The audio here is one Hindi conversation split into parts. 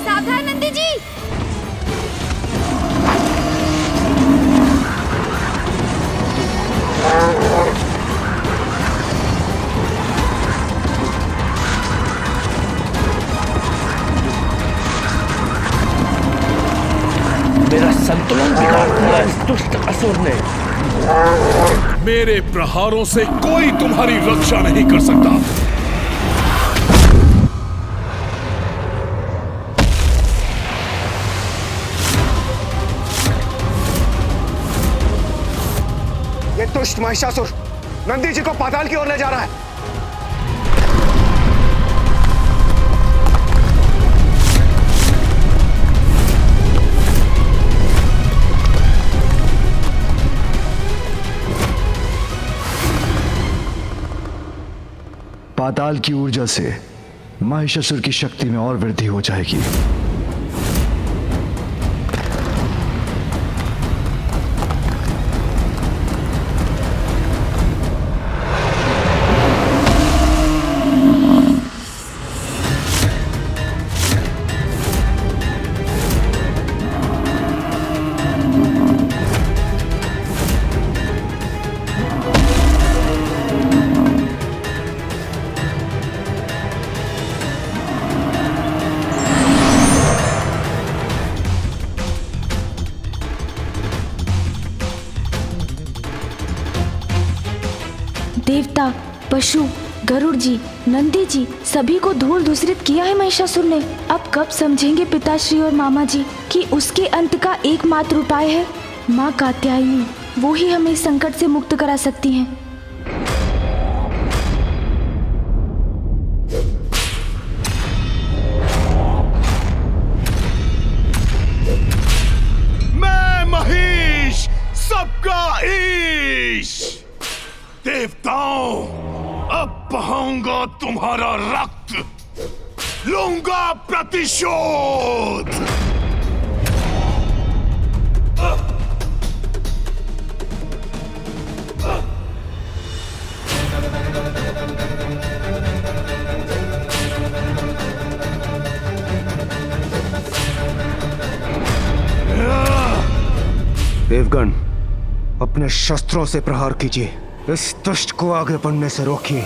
सावधान नंदी जी। मेरा संतुलन बिगाड़ दिया इस दुष्ट असुर ने। मेरे प्रहारों से कोई तुम्हारी रक्षा नहीं कर सकता। ये दुष्ट महिषासुर नंदी जी को पाताल की ओर ले जा रहा है। पाताल की ऊर्जा से महिषासुर की शक्ति में और वृद्धि हो जाएगी। देवता, पशु, गरुड़ जी, नंदी जी सभी को धूल धूसरित किया है महिषासुर ने। अब कब समझेंगे पिताश्री और मामा जी कि उसके अंत का एकमात्र उपाय है माँ कात्यायनी। वो ही हमें इस संकट से मुक्त करा सकती हैं। मैं महिष, सबका ईश। देवताओं, अब बहाऊंगा तुम्हारा रक्त, लूंगा प्रतिशोध। देवगण, अपने शस्त्रों से प्रहार कीजिए। इस दुष्ट को आगे बढ़ने से रोकिए।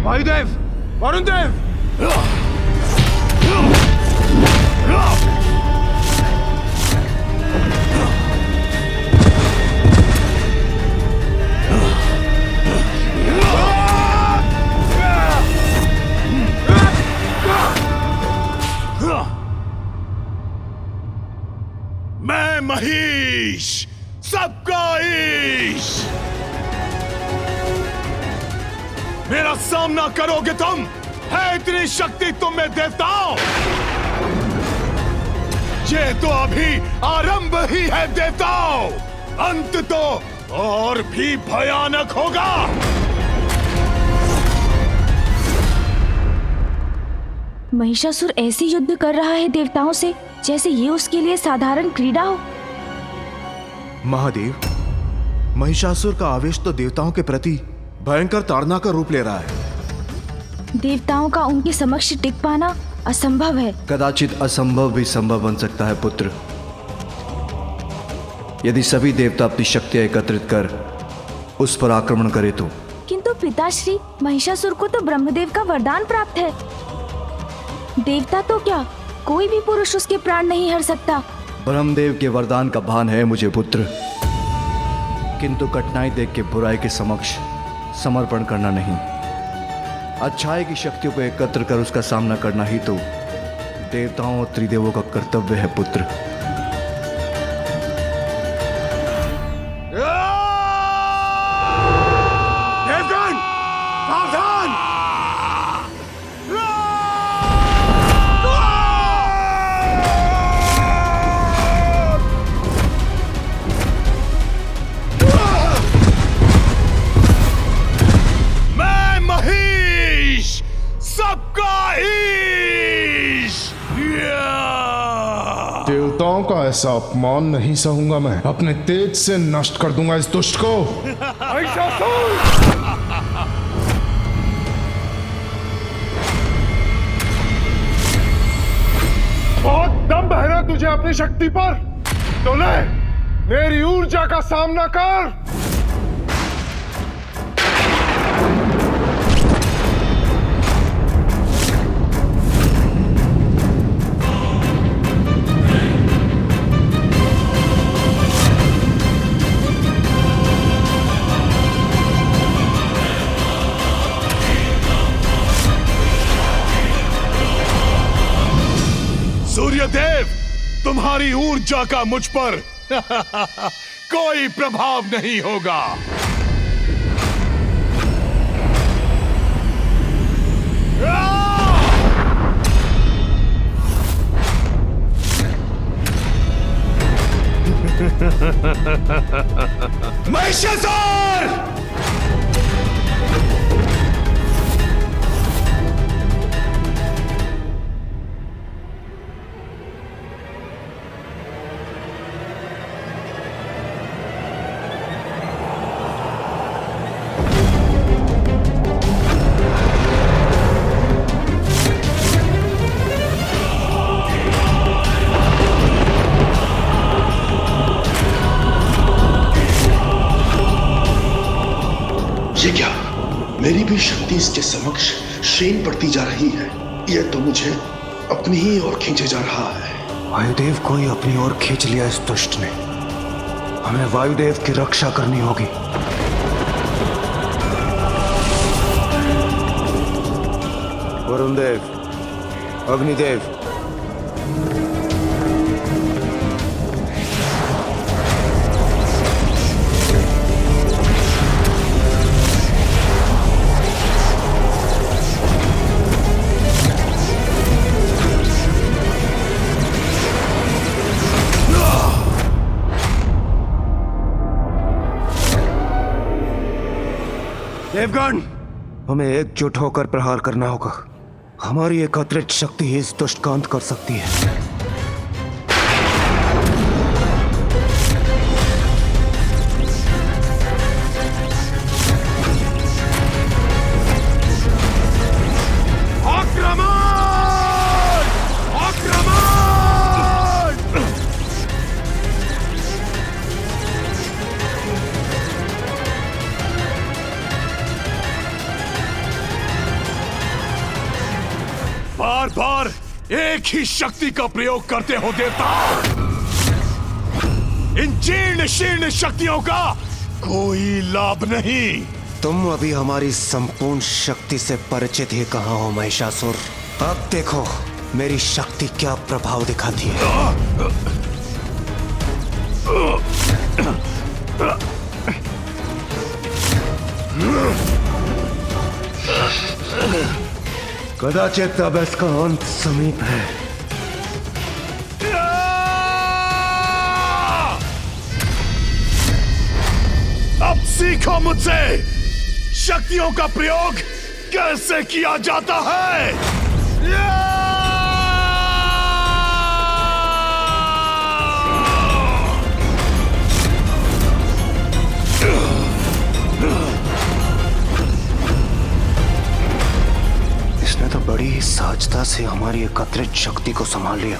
वायुदेव, वरुण देव, मैं महिष, सबका ईश। मेरा सामना करोगे तुम? है इतनी शक्ति तुम में देवताओं? ये तो अभी आरंभ ही है देवताओं, अंत तो और भी भयानक होगा। महिषासुर ऐसे युद्ध कर रहा है देवताओं से जैसे ये उसके लिए साधारण क्रीड़ा हो। महादेव, महिषासुर का आवेश तो देवताओं के प्रति भयंकर ताड़ना का रूप ले रहा है। देवताओं का उनके समक्ष टिक पाना असंभव है। कदाचित असंभव भी संभव बन सकता है पुत्र, यदि सभी देवता अपनी शक्तियां एकत्रित कर उस पर आक्रमण करे तो। किंतु पिताश्री, महिषासुर को तो ब्रह्मदेव का वरदान प्राप्त है। देवता तो क्या, कोई भी पुरुष उसके प्राण नहीं हर सकता। ब्रह्मदेव के वरदान का भान है मुझे पुत्र, किंतु कठिनाई देख के बुराई के समक्ष समर्पण करना नहीं। अच्छाई की शक्तियों को एकत्र कर उसका सामना करना ही तो देवताओं और त्रिदेवों का कर्तव्य है पुत्र। देवगण, सावधान! मैं महेश, सबका ईश! देवताओं का ऐसा अपमान नहीं सहूंगा मैं। अपने तेज से नष्ट कर दूंगा इस दुष्ट को। बहुत दम है ना तुझे अपनी शक्ति पर, तो ले मेरी ऊर्जा का सामना कर। सूर्यदेव, तुम्हारी ऊर्जा का मुझ पर कोई प्रभाव नहीं होगा। महिषासुर! ये क्या? मेरी भी शक्ति इसके समक्ष क्षीण पड़ती जा रही है। यह तो मुझे अपनी ही ओर खींचे जा रहा है। वायुदेव को ही अपनी ओर खींच लिया इस दुष्ट ने। हमें वायुदेव की रक्षा करनी होगी। वरुण देव, अग्निदेव, देवगण, हमें एकजुट होकर प्रहार करना होगा। हमारी एकत्रित शक्ति ही इस दुष्ट का अंत कर सकती है। बार बार एक ही शक्ति का प्रयोग करते हो देवता। इन जीर्ण शीर्ण शक्तियों का कोई लाभ नहीं। तुम अभी हमारी संपूर्ण शक्ति से परिचित ही कहाँ हो महिषासुर। अब देखो मेरी शक्ति क्या प्रभाव दिखाती है। कदाचित अब इसका अंत समीप है। अब सीखो मुझसे शक्तियों का प्रयोग कैसे किया जाता है। सहजता से हमारी एकत्रित शक्ति को संभाल लिया।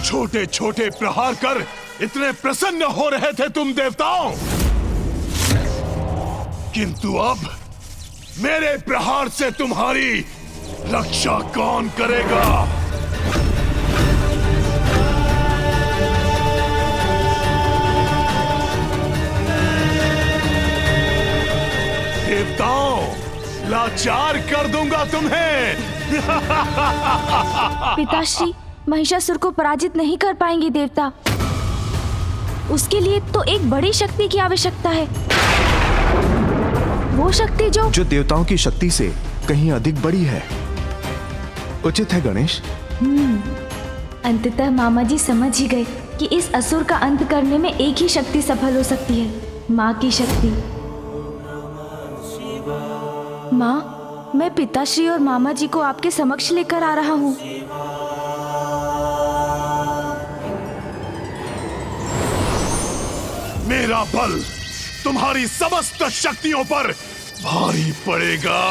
छोटे छोटे प्रहार कर इतने प्रसन्न हो रहे थे तुम देवताओं, किंतु अब मेरे प्रहार से तुम्हारी रक्षा कौन करेगा? देवताओं, लाचार कर दूंगा तुम्हें। पिताश्री, महिषासुर को पराजित नहीं कर पाएंगे देवता। उसके लिए तो एक बड़ी शक्ति की आवश्यकता है, वो शक्ति जो देवताओं की शक्ति से कहीं अधिक बड़ी है। उचित है गणेश। अंततः मामा जी समझ ही गए कि इस असुर का अंत करने में एक ही शक्ति सफल हो सकती है, माँ की शक्ति। माँ, मैं पिताश्री और मामा जी को आपके समक्ष लेकर आ रहा हूँ। मेरा बल तुम्हारी समस्त शक्तियों पर भारी पड़ेगा।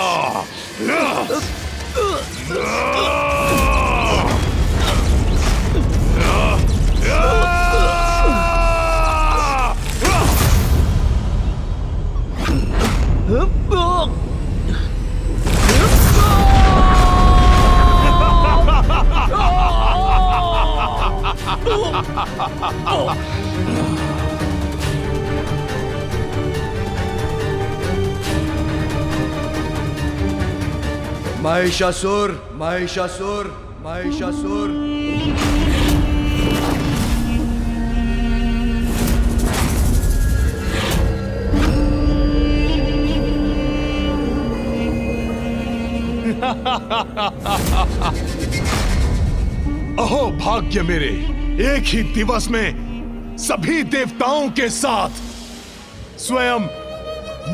महिषासुर, महिषासुर, महिषासुर। अहो भाग्य मेरे, एक ही दिवस में सभी देवताओं के साथ स्वयं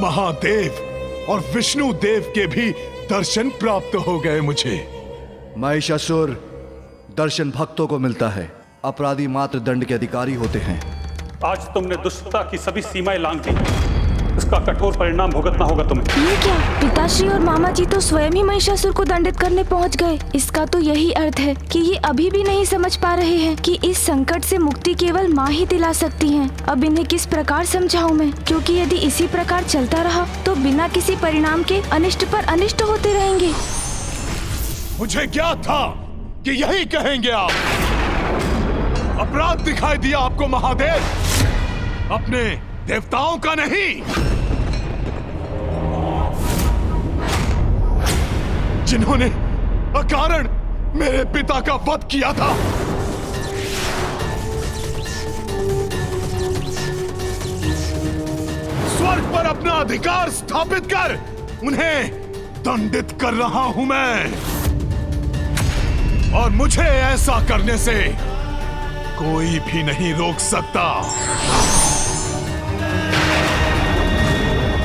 महादेव और विष्णु देव के भी दर्शन प्राप्त हो गए मुझे। महिषासुर, दर्शन भक्तों को मिलता है, अपराधी मात्र दंड के अधिकारी होते हैं। आज तुमने दुष्टता की सभी सीमाएं लांघ दी, इसका कठोर परिणाम भुगतना होगा तुम्हें। ये क्या? पिताश्री और मामा जी तो स्वयं ही महिषासुर को दंडित करने पहुंच गए। इसका तो यही अर्थ है कि ये अभी भी नहीं समझ पा रहे हैं कि इस संकट से मुक्ति केवल माँ ही दिला सकती हैं। अब इन्हें किस प्रकार समझाऊं मैं, क्योंकि यदि इसी प्रकार चलता रहा तो बिना किसी परिणाम के अनिष्ट पर अनिष्ट होते रहेंगे। मुझे ज्ञात था कि यही कहेंगे आप। अपराध दिखाई दिया आपको महादेव, अपने देवताओं का नहीं, जिन्होंने अकारण मेरे पिता का वध किया था। स्वर्ग पर अपना अधिकार स्थापित कर उन्हें दंडित कर रहा हूं मैं, और मुझे ऐसा करने से कोई भी नहीं रोक सकता।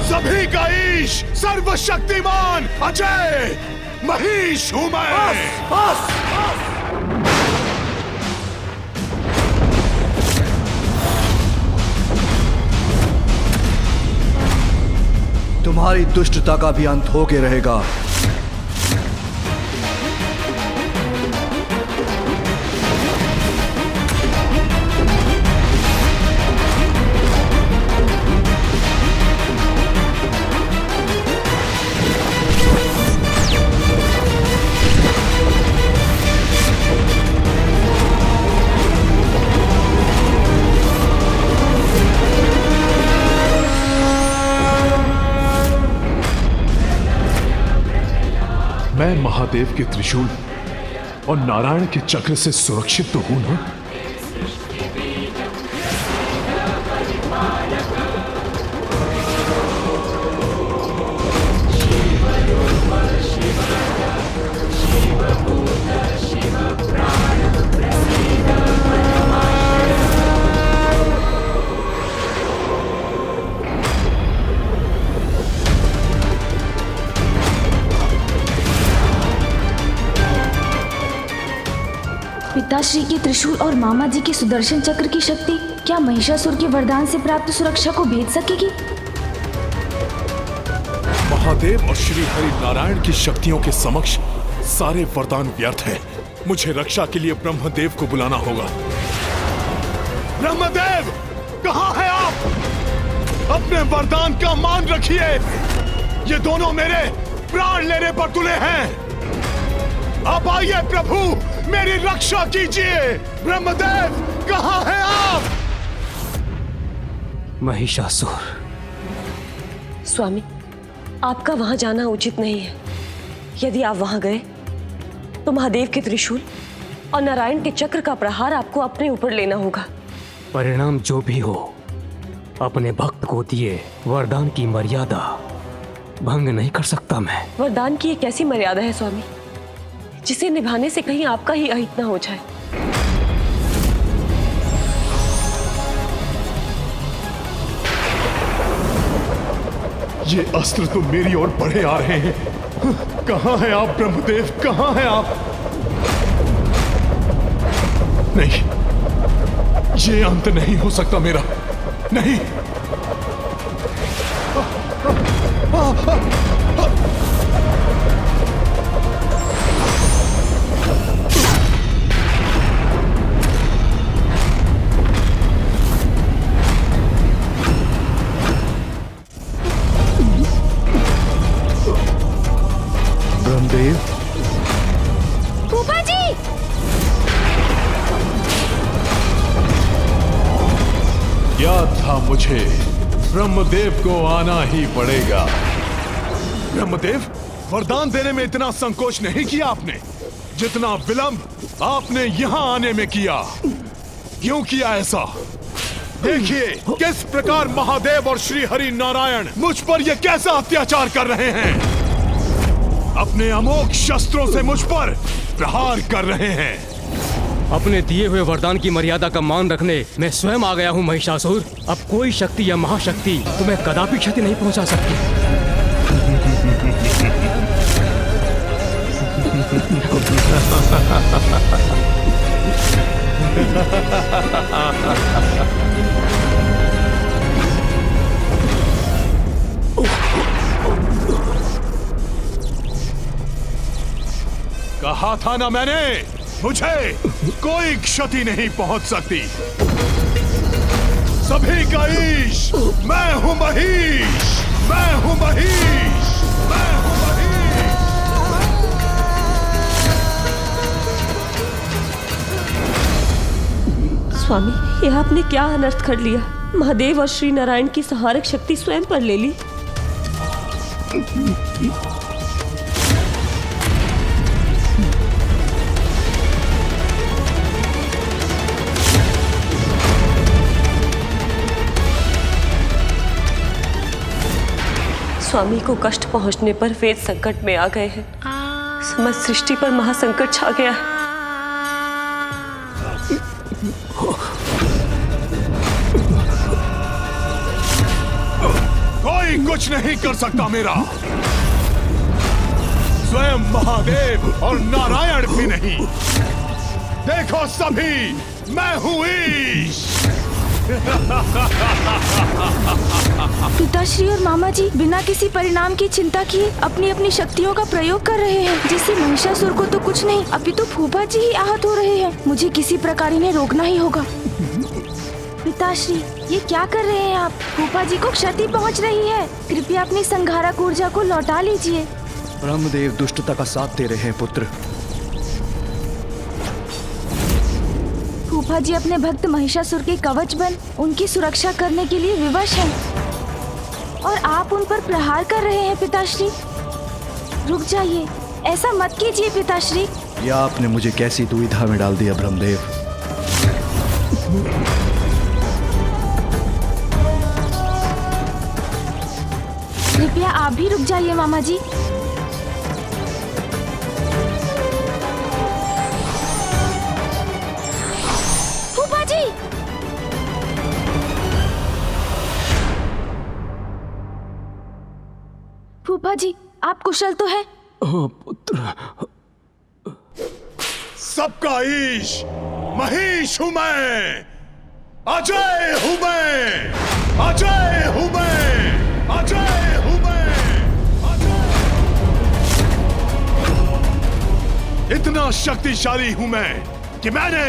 सभी का ईश, सर्वशक्तिमान, अजय महिष हूं मैं। तुम्हारी दुष्टता का भी अंत होके रहेगा। मैं महादेव के त्रिशूल और नारायण के चक्र से सुरक्षित तो हूं ना? पिताश्री की त्रिशूल और मामा जी के सुदर्शन चक्र की शक्ति क्या महिषासुर के वरदान से प्राप्त सुरक्षा को भेद सकेगी? महादेव और श्री हरि नारायण की शक्तियों के समक्ष सारे वरदान व्यर्थ हैं। मुझे रक्षा के लिए ब्रह्मदेव को बुलाना होगा। ब्रह्मदेव, कहाँ है आप? अपने वरदान का मान रखिए। ये दोनों मेरे प्राण लेने पर तुले हैं। अब आइए प्रभु, मेरी रक्षा कीजिए। ब्रह्मदेव, कहाँ है आप? महिषासुर, स्वामी, आपका वहां जाना उचित नहीं है। यदि आप वहां गए तो महादेव के त्रिशूल और नारायण के चक्र का प्रहार आपको अपने ऊपर लेना होगा। परिणाम जो भी हो, अपने भक्त को दिए वरदान की मर्यादा भंग नहीं कर सकता मैं। वरदान की एक ऐसी मर्यादा है स्वामी, जिसे निभाने से कहीं आपका ही अहित न हो जाए। ये अस्त्र तो मेरी ओर बढ़े आ रहे हैं। कहां हैं आप ब्रह्मदेव, कहां हैं आप? नहीं, ये अंत नहीं हो सकता मेरा, नहीं। ब्रह्मदेव, फूफा जी! याद था मुझे, ब्रह्मदेव को आना ही पड़ेगा। ब्रह्मदेव, वरदान देने में इतना संकोच नहीं किया आपने, जितना विलंब आपने यहां आने में किया। क्यों किया ऐसा? देखिए किस प्रकार महादेव और श्री हरि नारायण मुझ पर यह कैसा अत्याचार कर रहे हैं। अपने अमोघ शस्त्रों से मुझ पर प्रहार कर रहे हैं। अपने दिए हुए वरदान की मर्यादा का मान रखने मैं स्वयं आ गया हूँ महिषासुर। अब कोई शक्ति या महाशक्ति तुम्हें कदापि क्षति नहीं पहुंचा सकती। कहा था ना मैंने, मुझे कोई क्षति नहीं पहुंच सकती। सभी का ईश मैं हूं महिष, मैं हूं महिष, मैं हूं महिष। स्वामी, यह आपने क्या अनर्थ कर लिया? महादेव और श्री नारायण की संहारक शक्ति स्वयं पर ले ली। स्वामी को कष्ट पहुंचने पर वेद संकट में आ गए हैं। समस्त सृष्टि पर महासंकट छा गया है। कोई कुछ नहीं कर सकता मेरा, स्वयं महादेव और नारायण भी नहीं। देखो सभी, मैं हूं ईश। पिताश्री और मामा जी बिना किसी परिणाम की चिंता किए अपनी अपनी शक्तियों का प्रयोग कर रहे हैं, जिससे महिषासुर को तो कुछ नहीं, अभी तो फूफा जी ही आहत हो रहे हैं। मुझे किसी प्रकार इन्हें रोकना ही होगा। पिताश्री, ये क्या कर रहे हैं आप? फूफा जी को क्षति पहुंच रही है। कृपया अपनी संहारक ऊर्जा को लौटा लीजिए। ब्रह्मदेव दुष्टता का साथ दे रहे हैं पुत्र। फूफा जी अपने भक्त महिषासुर के कवच बन उनकी सुरक्षा करने के लिए विवश हैं, और आप उन पर प्रहार कर रहे हैं। पिताश्री, रुक जाइए, ऐसा मत कीजिए पिताश्री। या आपने मुझे कैसी दुविधा में डाल दिया ब्रह्मदेव। कृपया आप भी रुक जाइए मामा जी। फूफा जी, फूफा जी, आप कुशल तो हैं? पुत्र, सबका ईश महिष हूं मैं, अजय हूं मैं, अजय हूं मैं, अजय हूं मैं, अजय। इतना शक्तिशाली हूं मैं कि मैंने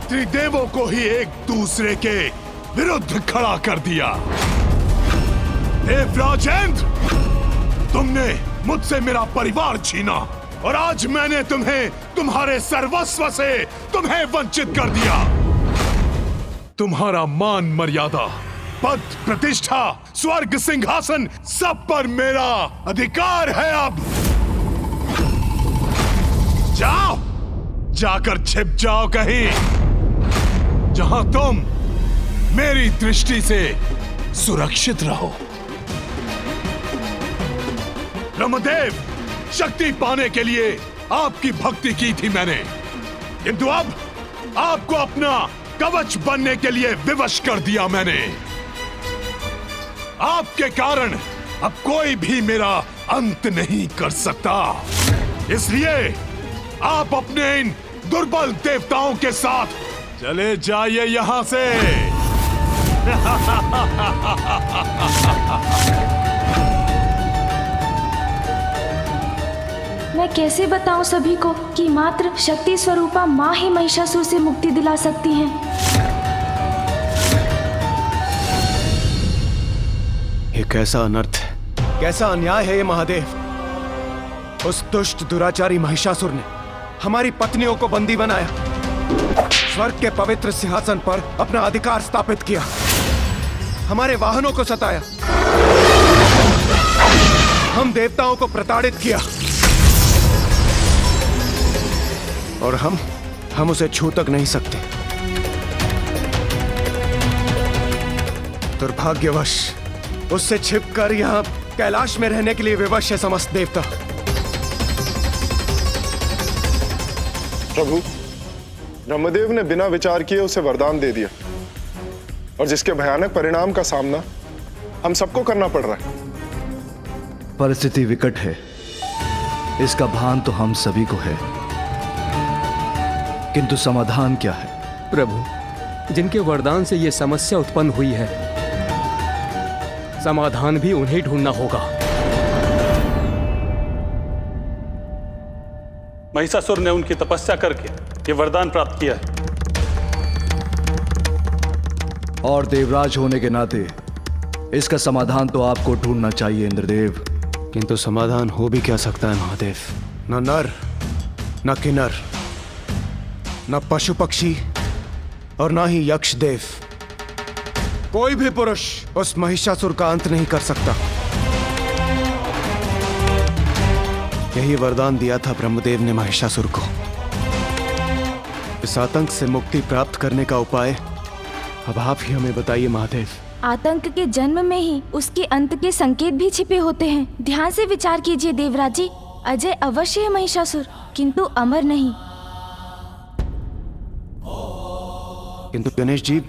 त्रिदेवों को ही एक दूसरे के विरुद्ध खड़ा कर दिया। देवराजेंद्र, तुमने मुझसे मेरा परिवार छीना और आज मैंने तुम्हें तुम्हारे सर्वस्व से तुम्हें वंचित कर दिया। तुम्हारा मान मर्यादा, पद, प्रतिष्ठा, स्वर्ग, सिंहासन, सब पर मेरा अधिकार है। अब जाओ, जाकर छिप जाओ कहीं जहां तुम मेरी दृष्टि से सुरक्षित रहो। ब्रह्मदेव, शक्ति पाने के लिए आपकी भक्ति की थी मैंने, किंतु अब आपको अपना कवच बनने के लिए विवश कर दिया मैंने। आपके कारण अब कोई भी मेरा अंत नहीं कर सकता। इसलिए आप अपने इन दुर्बल देवताओं के साथ चले जाइए यहां से। मैं कैसे बताऊं सभी को कि मात्र शक्ति स्वरूपा माँ ही महिषासुर से मुक्ति दिला सकती हैं। ये कैसा अनर्थ है, कैसा अन्याय है ये महादेव। उस दुष्ट दुराचारी महिषासुर ने हमारी पत्नियों को बंदी बनाया, स्वर्ग के पवित्र सिंहासन पर अपना अधिकार स्थापित किया, हमारे वाहनों को सताया, हम देवताओं को प्रताड़ित किया और हम उसे छू तक नहीं सकते। दुर्भाग्यवश उससे छिपकर यहाँ कैलाश में रहने के लिए विवश है समस्त देवता। प्रभु, ब्रह्मदेव ने बिना विचार किए उसे वरदान दे दिया और जिसके भयानक परिणाम का सामना हम सबको करना पड़ रहा है। परिस्थिति विकट है, इसका भान तो हम सभी को है, किंतु समाधान क्या है? प्रभु, जिनके वरदान से ये समस्या उत्पन्न हुई है, समाधान भी उन्हें ढूंढना होगा। महिषासुर ने उनकी तपस्या करके ये वरदान प्राप्त किया है और देवराज होने के नाते इसका समाधान तो आपको ढूंढना चाहिए इंद्रदेव। किंतु समाधान हो भी क्या सकता है महादेव? न नर, न किन्नर, न पशु पक्षी और न ही यक्ष देव, कोई भी पुरुष उस महिषासुर का अंत नहीं कर सकता। यही वरदान दिया था ब्रह्मदेव ने महिषासुर को। इस आतंक से मुक्ति प्राप्त करने का उपाय अब आप ही हमें बताइए महादेव। आतंक के जन्म में ही उसके अंत के संकेत भी छिपे होते हैं। ध्यान से विचार कीजिए देवराज जी। अजय अवश्य है महिषासुर, किंतु अमर नहीं। किंतु गणेश जी,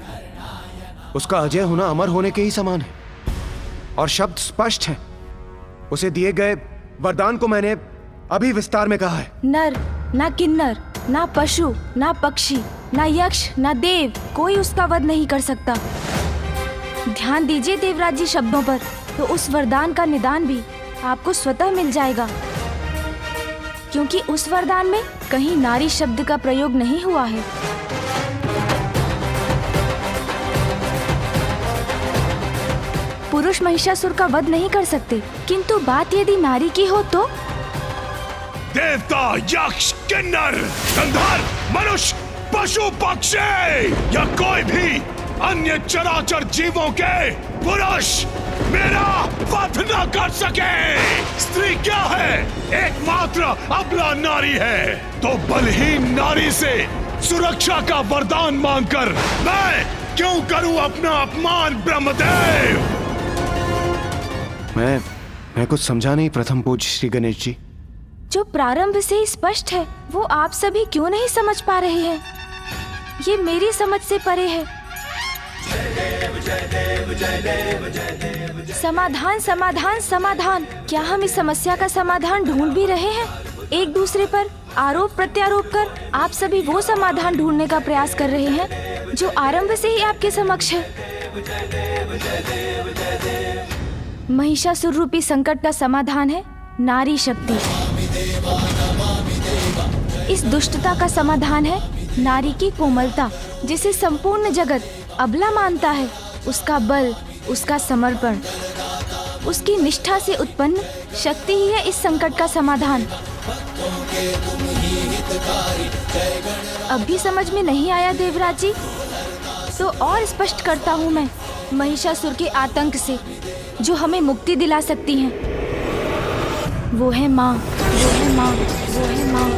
उसका अजय होना अमर होने के ही समान है और शब्द स्पष्ट है। उसे दिए गए वरदान को मैंने अभी विस्तार में कहा है। नर, ना किन्नर, ना पशु, ना पक्षी, ना यक्ष, ना देव, कोई उसका वध नहीं कर सकता। ध्यान दीजिए देवराज जी शब्दों पर, तो उस वरदान का निदान भी आपको स्वतः मिल जाएगा, क्योंकि उस वरदान में कहीं नारी शब्द का प्रयोग नहीं हुआ है। पुरुष महिषासुर का वध नहीं कर सकते, किंतु बात यदि नारी की हो तो देवता, यक्ष, किन्नर, गंधर्व, मनुष्य, पशु पक्षी या कोई भी अन्य चराचर जीवों के पुरुष मेरा वध न कर सके। स्त्री क्या है? एकमात्र अबला नारी है। तो बलहीन नारी से सुरक्षा का वरदान मांगकर मैं क्यों करूं अपना अपमान ब्रह्मदेव? मैं कुछ समझा नहीं प्रथम पूज्य श्री गणेश जी। जो प्रारंभ से ही स्पष्ट है वो आप सभी क्यों नहीं समझ पा रहे हैं? ये मेरी समझ से परे है। समाधान, समाधान, समाधान। क्या हम इस समस्या का समाधान ढूंढ भी रहे हैं? एक दूसरे पर आरोप प्रत्यारोप कर आप सभी वो समाधान ढूंढने का प्रयास कर रहे हैं जो आरंभ से ही आपके समक्ष है। महिषासुर रूपी संकट का समाधान है नारी शक्ति। इस दुष्टता का समाधान है नारी की कोमलता, जिसे संपूर्ण जगत अबला मानता है। उसका बल, उसका समर्पण, उसकी निष्ठा से उत्पन्न शक्ति ही है इस संकट का समाधान। अब भी समझ में नहीं आया देवराज जी? तो और स्पष्ट करता हूँ मैं, महिषासुर के आतंक से जो हमें मुक्ति दिला सकती हैं, वो है माँ, वो है माँ, वो है माँ।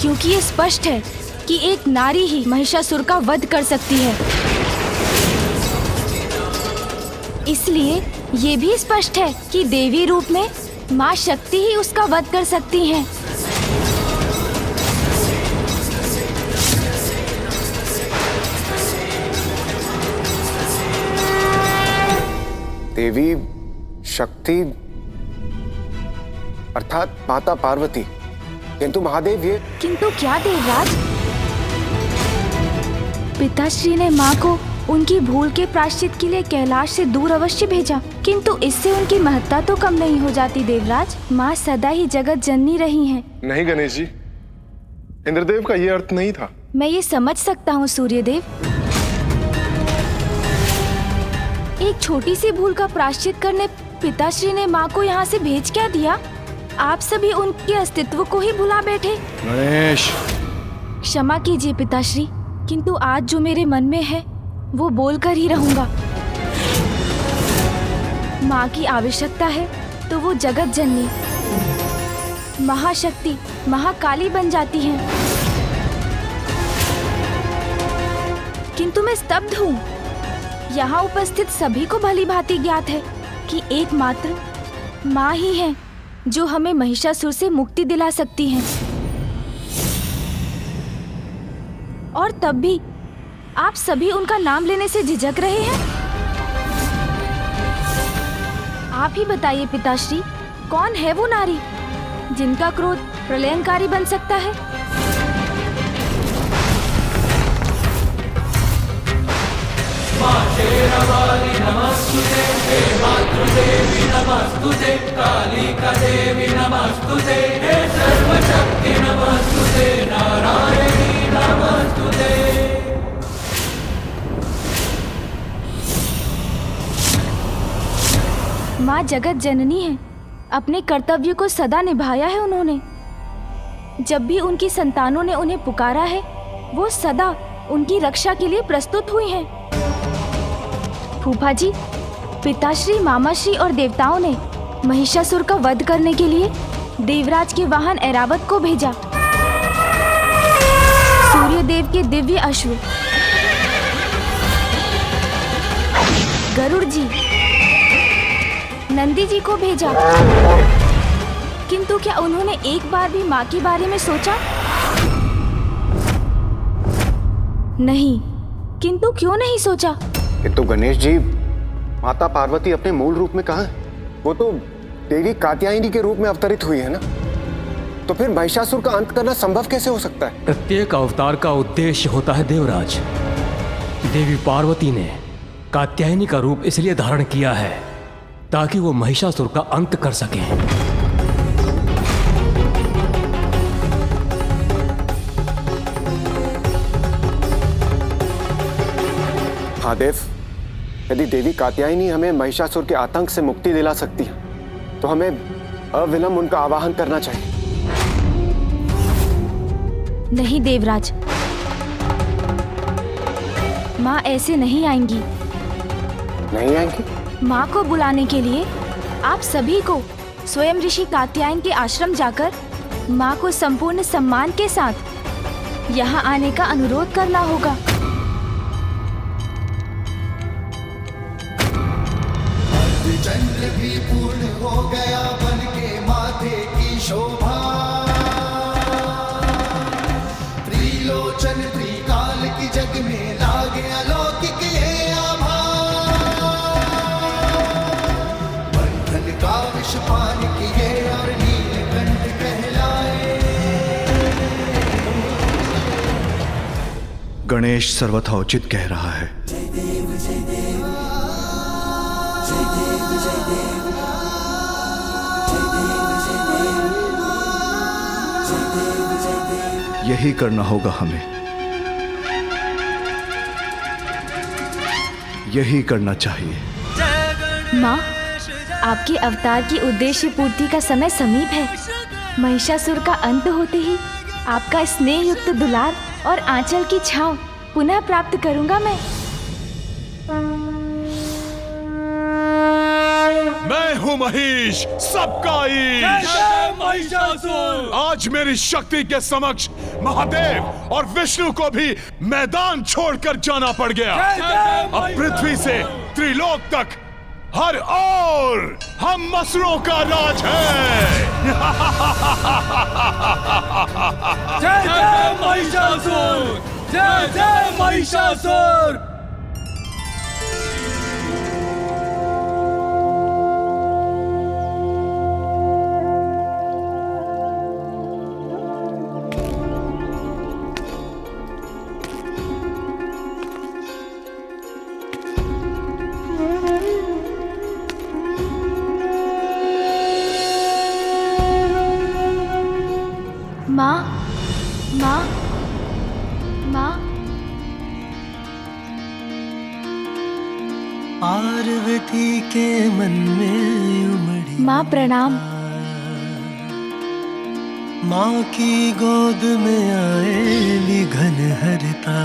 क्योंकि ये स्पष्ट है कि एक नारी ही महिषासुर का वध कर सकती है। इसलिए ये भी स्पष्ट है कि देवी रूप में माँ शक्ति ही उसका वध कर सकती हैं। देवी शक्ति अर्थात माता पार्वती, किंतु महादेव ये किंतु क्या देवराज? पिताश्री ने माँ को उनकी भूल के प्रायश्चित के लिए कैलाश से दूर अवश्य भेजा, किंतु इससे उनकी महत्ता तो कम नहीं हो जाती देवराज। माँ सदा ही जगत जननी रही हैं। नहीं गणेश जी, इंद्रदेव का ये अर्थ नहीं था। मैं ये समझ सकता हूँ सूर्यदेव। एक छोटी सी भूल का प्रायश्चित करने पिताश्री ने माँ को यहाँ से भेज क्या दिया? आप सभी उनके अस्तित्व को ही भुला बैठे। गणेश, क्षमा कीजिए पिताश्री, किंतु आज जो मेरे मन में है वो बोल कर ही रहूंगा। माँ की आवश्यकता है तो वो जगत जननी महाशक्ति महाकाली बन जाती हैं। किंतु मैं स्तब्ध हूँ। यहाँ उपस्थित सभी को भली भांति ज्ञात है कि एकमात्र माँ ही है जो हमें महिषासुर से मुक्ति दिला सकती हैं। और तब भी आप सभी उनका नाम लेने से झिझक रहे हैं। आप ही बताइए पिताश्री, कौन है वो नारी जिनका क्रोध प्रलयंकारी बन सकता है? माँ जगत जननी है। अपने कर्तव्य को सदा निभाया है उन्होंने। जब भी उनकी संतानों ने उन्हें पुकारा है, वो सदा उनकी रक्षा के लिए प्रस्तुत हुई हैं। फूफा जी, पिताश्री, मामाश्री और देवताओं ने महिषासुर का वध करने के लिए देवराज के वाहन ऐरावत को भेजा। सूर्यदेव के दिव्य अश्व गरुड़ जी, नंदी जी को भेजा। किंतु क्या उन्होंने एक बार भी माँ के बारे में सोचा? नहीं। किंतु क्यों नहीं सोचा? किंतु गणेश जी, माता पार्वती अपने मूल रूप में कहाँ है? वो तो देवी कात्यायनी के रूप में अवतरित हुई है ना। तो फिर महिषासुर का अंत करना संभव कैसे हो सकता है? प्रत्येक अवतार का उद्देश्य होता है देवराज। देवी पार्वती ने कात्यायनी का रूप इसलिए धारण किया है ताकि वो महिषासुर का अंत कर सके। महादेव, यदि देवी कात्यायनी हमें महिषासुर के आतंक से मुक्ति दिला सकती है तो हमें अविलंब उनका आवाहन करना चाहिए। नहीं देवराज, माँ ऐसे नहीं आएंगी। नहीं आएंगी? माँ को बुलाने के लिए आप सभी को स्वयं ऋषि कात्यायन के आश्रम जाकर माँ को संपूर्ण सम्मान के साथ यहाँ आने का अनुरोध करना होगा। चंद्र भी पूर्ण हो गया बन के माथे की शोभा। त्रिलोचन त्रिकाल की जग में लागे अलौकिक ये आभा। बंधन का विषपान किए और नीलकंठ कहलाए। गणेश सर्वथा उचित कह रहा है। यही करना होगा हमें, यही करना चाहिए। माँ, आपके अवतार की उद्देश्य पूर्ति का समय समीप है। महिषासुर का अंत होते ही आपका स्नेह युक्त दुलार और आंचल की छांव पुनः प्राप्त करूंगा मैं हूँ महिष, सबका ईश। महिषासुर आज मेरी शक्ति के समक्ष महादेव और विष्णु को भी मैदान छोड़कर जाना पड़ गया। अब पृथ्वी से त्रिलोक तक हर ओर हम मसरों का राज है। जय जय महिषासुर, जय जय महिषासुर। माँ, माँ, माँ। पार्वती के मन में उमड़ी माँ प्रणाम। माँ की गोद में आए विघन हरता।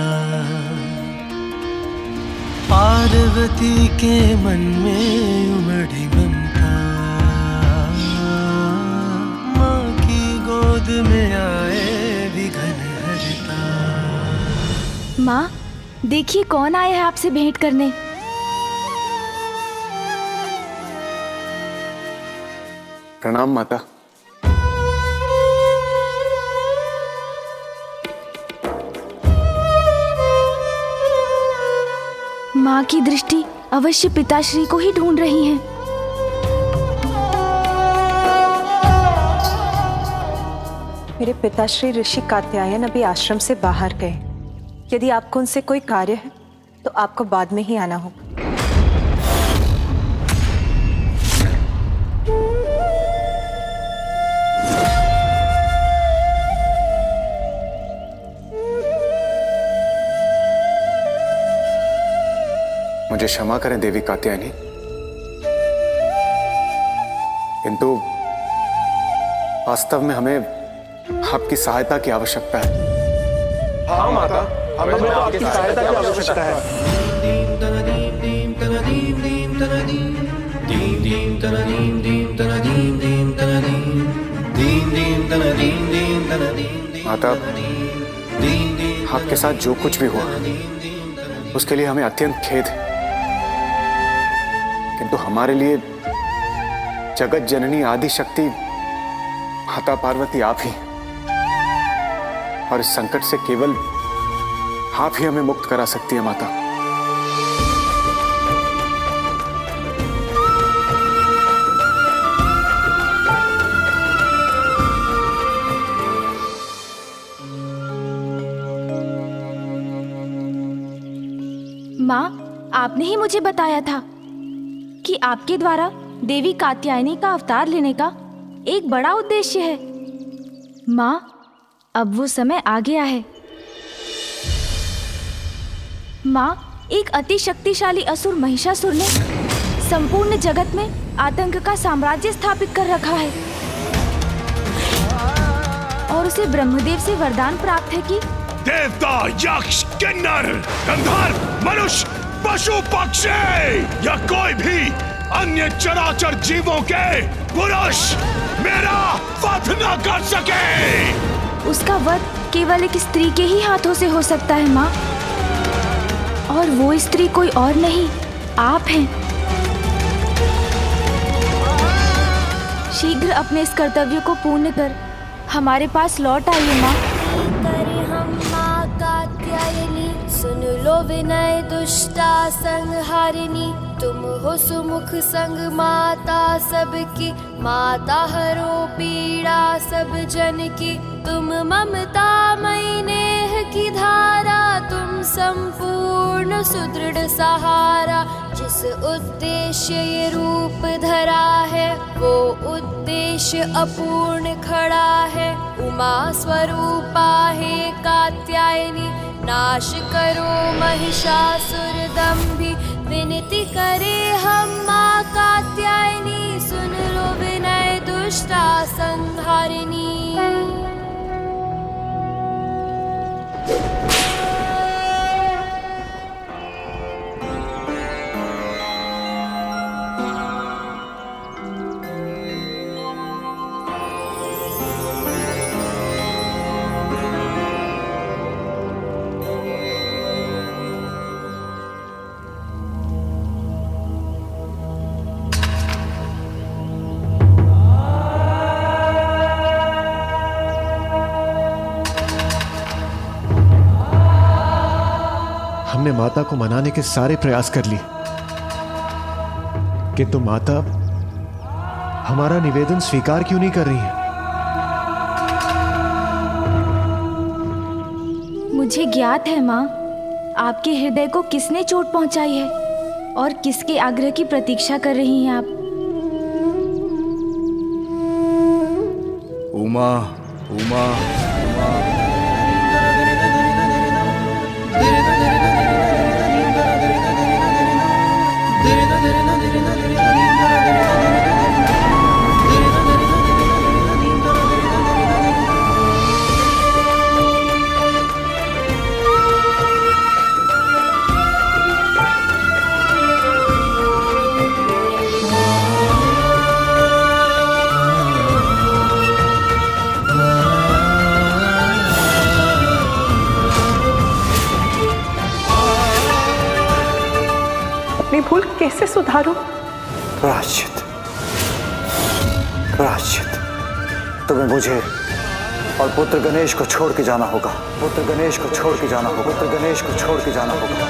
पार्वती के मन में उमड़ी ममता। माँ की गोद में आए विघन हरता। माँ, देखिए कौन आया है आपसे भेंट करने। प्रणाम माता। माँ की दृष्टि अवश्य पिताश्री को ही ढूंढ रही है। मेरे पिताश्री ऋषि कात्यायन अभी आश्रम से बाहर गए। यदि आपको उनसे कोई कार्य है तो आपको बाद में ही आना होगा। मुझे क्षमा करें देवी कात्यायनी, किंतु वास्तव में हमें आपकी सहायता की आवश्यकता है। हाँ माता, हमें तो आपकी सहायता की आवश्यकता है। माता, आपके साथ जो कुछ भी हुआ उसके लिए हमें अत्यंत खेद है, किंतु हमारे लिए जगत जननी आदि शक्ति माता पार्वती आप ही, और इस संकट से केवल आप ही हमें मुक्त करा सकती है माता। माँ, आपने ही मुझे बताया था कि आपके द्वारा देवी कात्यायनी का अवतार लेने का एक बड़ा उद्देश्य है। माँ, अब वो समय आ गया है। माँ, एक अति शक्तिशाली असुर महिषासुर ने संपूर्ण जगत में आतंक का साम्राज्य स्थापित कर रखा है और उसे ब्रह्मदेव से वरदान प्राप्त है कि देवता, यक्ष, किन्नर, गंधर्व, मनुष्य, पशु, पक्षी या कोई भी अन्य चराचर जीवों के पुरुष मेरा वध न कर सके। उसका वध केवल एक स्त्री के ही हाथों से हो सकता है माँ, और वो स्त्री कोई और नहीं, आप हैं। शीघ्र अपने इस कर्तव्य को पूर्ण कर हमारे पास लौट आइए माँ। सुन लो विनय दुष्टा संहारिणी, तुम हो सुमुख संग माता सबकी। माता हरो पीड़ा सब जन की, तुम ममता मई नेह की धारा। तुम संपूर्ण सुदृढ़ सहारा, जिस जिस उद्देश्य ये रूप धरा है वो उद्देश्य अपूर्ण खड़ा है। उमा स्वरूपा हे कात्यायनी नाश करो महिषासुर दंभी। विनती करे हम माँ कात्यायनी सुन लो विनय दुष्टा संहारिणी। हमने माता को मनाने के सारे प्रयास कर लिए, किंतु माता हमारा निवेदन स्वीकार क्यों नहीं कर रही है? मुझे ज्ञात है माँ, आपके हृदय को किसने चोट पहुंचाई है और किसके आग्रह की प्रतीक्षा कर रही हैं आप। उमा, उमा, उमा। भूल कैसे सुधारूं? प्रायश्चित, प्रायश्चित। तुम्हें मुझे और पुत्र गणेश को छोड़ के जाना होगा। पुत्र गणेश को छोड़ के जाना होगा। पुत्र गणेश को छोड़ के जाना होगा।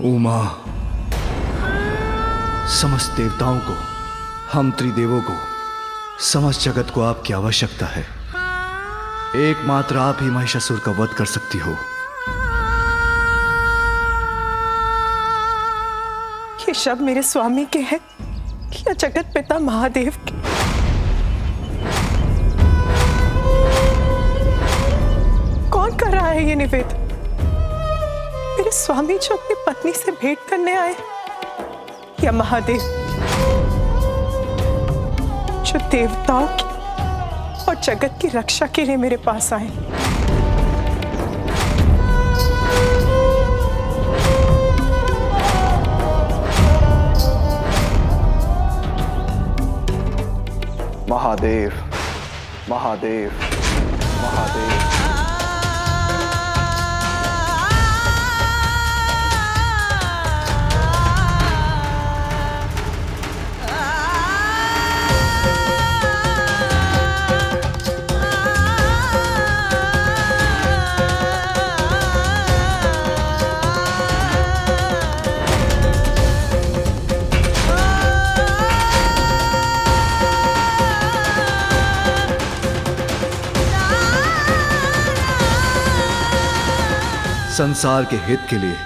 उमा, समस्त देवताओं को, हम त्रिदेवों को, समस्त जगत को आपकी आवश्यकता है। एकमात्र आप ही महिषासुर का वध कर सकती हो। ये शब्द मेरे स्वामी के हैं या जगत पिता महादेव के? कौन कर रहा है ये निवेदन? मेरे स्वामी जो अपनी पत्नी से भेंट करने आए या महादेव जो देवताओं की और जगत की रक्षा के लिए मेरे पास आए? महादेव, महादेव, महादेव। संसार के हित के लिए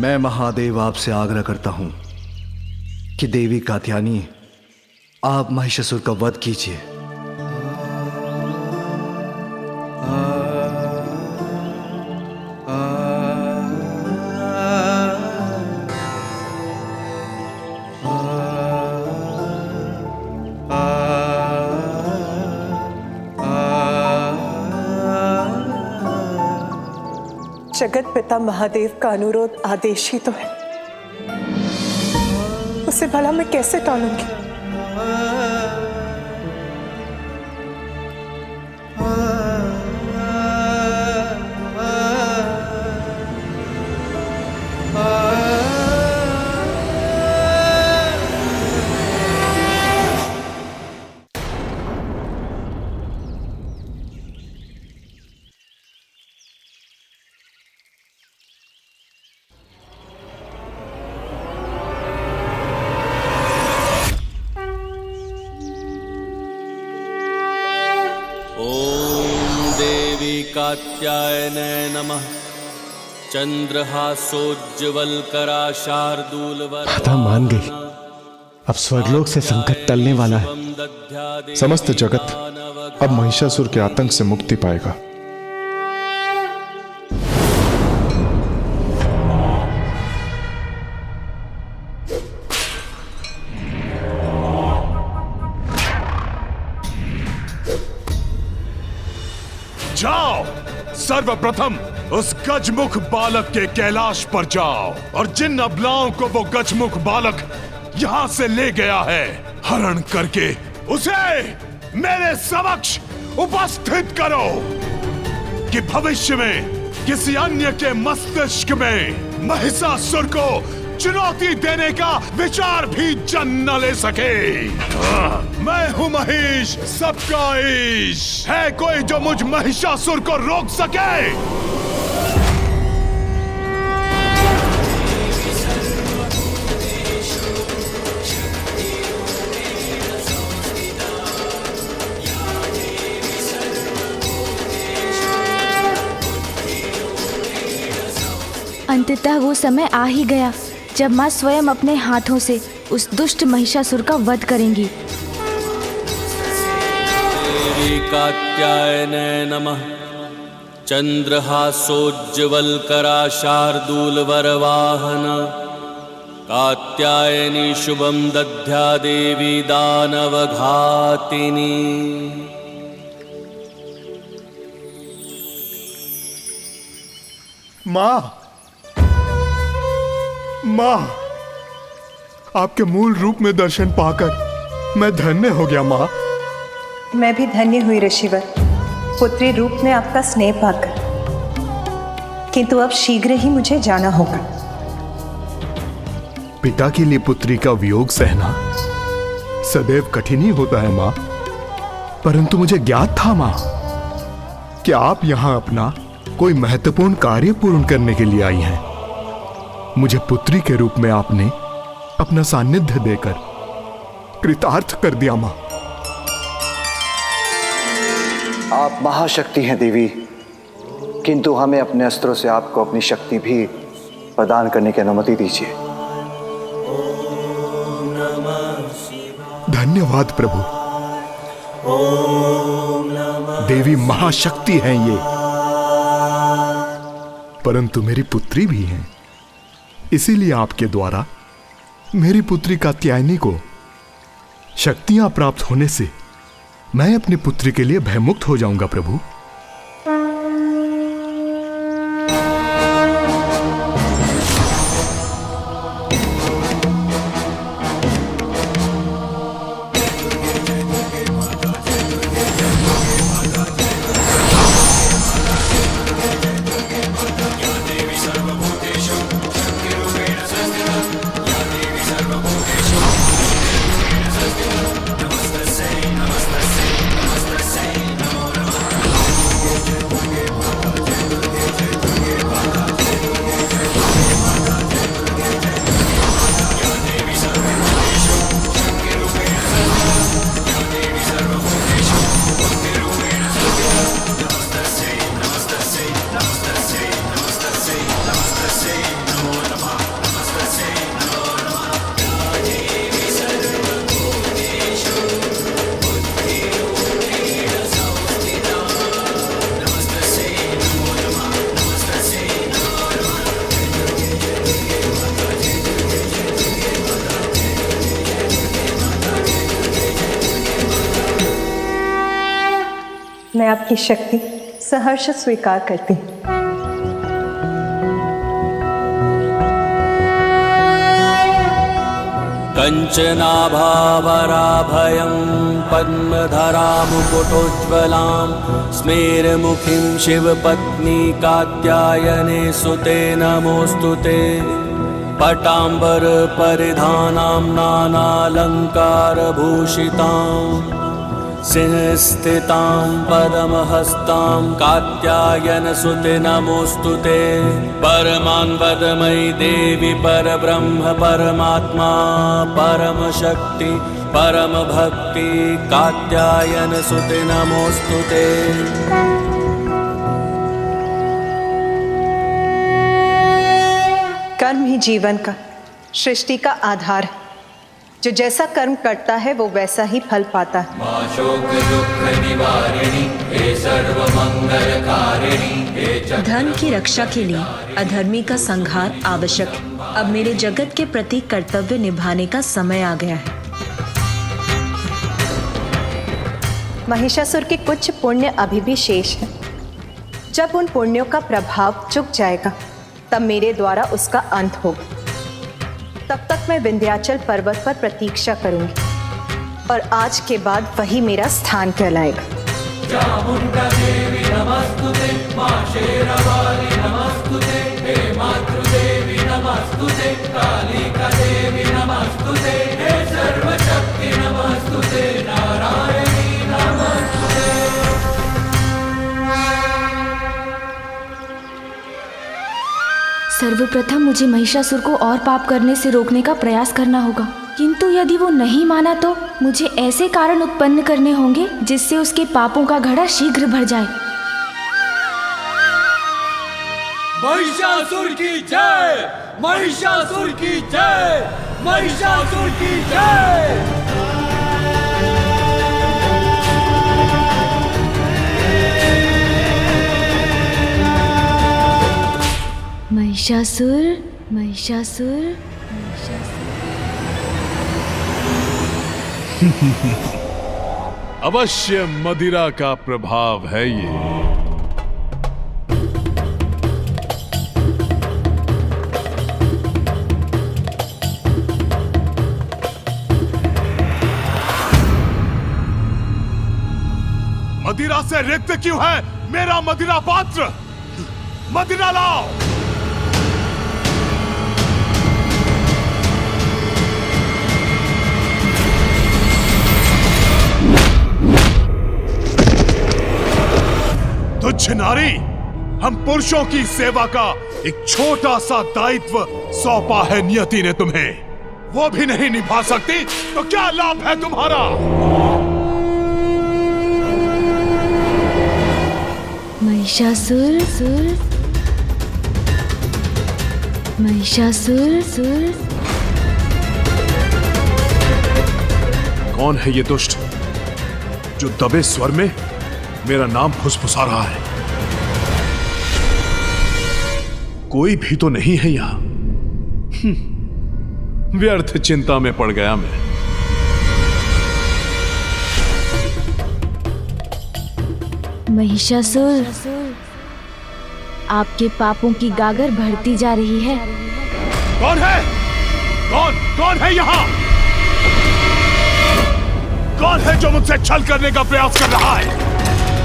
मैं महादेव आपसे आग्रह करता हूं कि देवी कात्यायनी आप महिषासुर का वध कीजिए। जगत पिता महादेव का अनुरोध आदेश ही तो है, उसे भला मैं कैसे टालूंगी? कात्यायने नमः। चंद्रहासोज्ज्वलकरा शार्दूलवर। कथा मान गई। अब स्वर्गलोक से संकट टलने वाला है। समस्त जगत अब महिषासुर के आतंक से मुक्ति पाएगा। जाओ, सर्वप्रथम उस गजमुख बालक के कैलाश पर जाओ और जिन अबलाओं को वो गजमुख बालक यहां से ले गया है, हरण करके उसे मेरे समक्ष उपस्थित करो कि भविष्य में किसी अन्य के मस्तिष्क में महिषासुर को चुनौती देने का विचार भी जन न ले सके। मैं हूं महिष, सबका ईश। है कोई जो मुझ महिषासुर को रोक सके? अंततः वो समय आ ही गया जब माँ स्वयं अपने हाथों से उस दुष्ट महिषासुर का वध करेंगी। देवी कात्यायने नमः। चंद्रहासोज्ज्वलकरा शार्दूलवरवाहन। कात्यायनी शुभम दद्या देवी दानवघातिनी। माँ, माँ, आपके मूल रूप में दर्शन पाकर मैं धन्य हो गया। माँ, मैं भी धन्य हुई ऋषिवर, पुत्री रूप में आपका स्नेह पाकर। किंतु अब शीघ्र ही मुझे जाना होगा। पिता के लिए पुत्री का वियोग सहना सदैव कठिन ही होता है माँ, परंतु मुझे ज्ञात था माँ कि आप यहाँ अपना कोई महत्वपूर्ण कार्य पूर्ण करने के लिए आई हैं। मुझे पुत्री के रूप में आपने अपना सानिध्य देकर कृतार्थ कर दिया मां। आप महाशक्ति हैं देवी, किंतु हमें अपने अस्त्रों से आपको अपनी शक्ति भी प्रदान करने की अनुमति दीजिए। धन्यवाद प्रभु। देवी महाशक्ति हैं ये, परंतु मेरी पुत्री भी हैं। इसीलिए आपके द्वारा मेरी पुत्री कात्यायनी को शक्तियां प्राप्त होने से मैं अपनी पुत्री के लिए भयमुक्त हो जाऊंगा प्रभु। आपकी शक्ति सहर्ष स्वीकार करती हूँ। कंचनाभावराभयं पद्मधरामुकुटोज्ज्वलां स्मेरमुखीं शिवपत्नी कात्यायने सुते नमोऽस्तुते। पटाम्बरपरिधानां नानालङ्कारभूषितां सिंहस्थितां पद्महस्तां कात्यायनसुते नमोऽस्तुते। परमान्वदमयी देवी परब्रह्म परमात्मा परमशक्ति परमभक्ति कात्यायनसुते नमोऽस्तुते। कर्म ही जीवन का, सृष्टि का आधार है। जो जैसा कर्म करता है वो वैसा ही फल पाता है। धन की रक्षा के लिए अधर्मी का संहार आवश्यक है। अब मेरे जगत के प्रति कर्तव्य निभाने का समय आ गया है। महिषासुर के कुछ पुण्य अभी भी शेष है। जब उन पुण्यों का प्रभाव चुक जाएगा तब मेरे द्वारा उसका अंत होगा। तब तक मैं विंध्याचल पर्वत पर प्रतीक्षा करूंगी और आज के बाद वही मेरा स्थान कहलाएगा। चामुंडा देवी नमस्तुते, मां शेरावाली नमस्तुते, हे मातृदेवी नमस्तुते, कालिका देवी नमस्तुते, हे सर्वशक्ति नमस्तुते, नारायणी नमस्तुते। सर्वप्रथम मुझे महिषासुर को और पाप करने से रोकने का प्रयास करना होगा, किंतु यदि वो नहीं माना तो मुझे ऐसे कारण उत्पन्न करने होंगे जिससे उसके पापों का घड़ा शीघ्र भर जाए। महिषासुर की जय, महिषासुर की जय, महिषासुर की जय। महिषासुर, महिषासुर, महिषासुर। अवश्य मदिरा का प्रभाव है ये। मदिरा से रिक्त क्यों है मेरा मदिरा पात्र? मदिरा लाओ। तुच्छ नारी, हम पुरुषों की सेवा का एक छोटा सा दायित्व सौंपा है नियति ने तुम्हें, वो भी नहीं निभा सकती तो क्या लाभ है तुम्हारा? महिषासुर, सुर, महिषासुर, सुर। कौन है ये दुष्ट जो दबे स्वर में मेरा नाम फुसफुसा रहा है? कोई भी तो नहीं है यहां। व्यर्थ चिंता में पड़ गया मैं। महिषासुर, आपके पापों की गागर बढ़ती जा रही है। कौन है? कौन है यहाँ? कौन है जो मुझसे छल करने का प्रयास कर रहा है?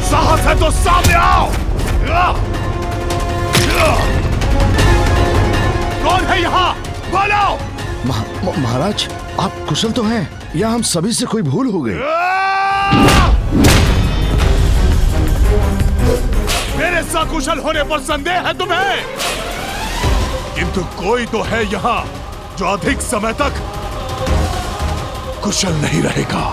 साहस है तो सामने आओ। कौन है यहाँ? बोलो। महाराज, आप कुशल तो हैं या हम सभी से कोई भूल हो गई? मेरे सकुशल होने पर संदेह है तुम्हें? किंतु कोई तो है यहाँ जो अधिक समय तक कुशल नहीं रहेगा।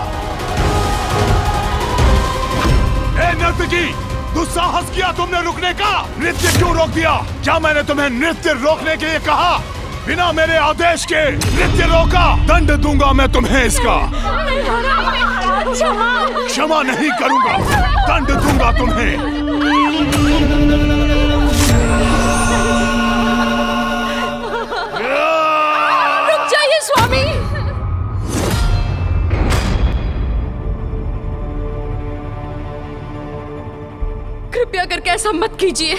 नर्तकी, दुस्साहस किया तुमने रुकने का। नृत्य क्यों रोक दिया? क्या मैंने तुम्हें नृत्य रोकने के लिए कहा? बिना मेरे आदेश के नृत्य रोका, दंड दूंगा मैं तुम्हें इसका। क्षमा नहीं करूंगा, दंड दूंगा तुम्हें। रुक जाइए स्वामी। ऐसा मत कीजिए,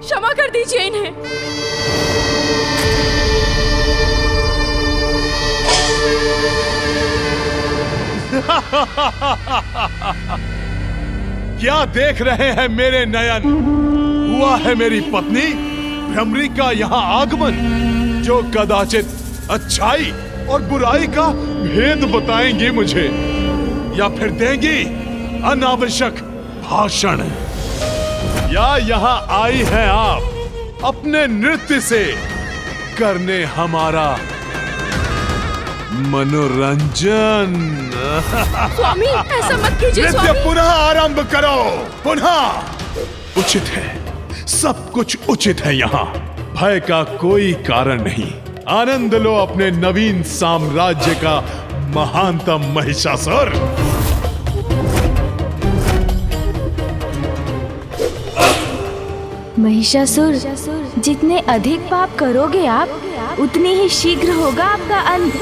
क्षमा कर दीजिए इन्हें। क्या देख रहे हैं मेरे नयन? हुआ है मेरी पत्नी भ्रमरी का यहाँ आगमन, जो कदाचित अच्छाई और बुराई का भेद बताएंगी मुझे, या फिर देंगी अनावश्यक भाषण। या यहाँ आई हैं आप अपने नृत्य से करने हमारा मनोरंजन। स्वामी ऐसा मत कीजिए नृत्य स्वामी। पुनः आरंभ करो, पुनः। उचित है, सब कुछ उचित है यहाँ, भय का कोई कारण नहीं। आनंद लो अपने नवीन साम्राज्य का महानतम महिषासुर। महिषासुर, जितने अधिक पाप करोगे आप, उतनी ही शीघ्र होगा आपका अंत।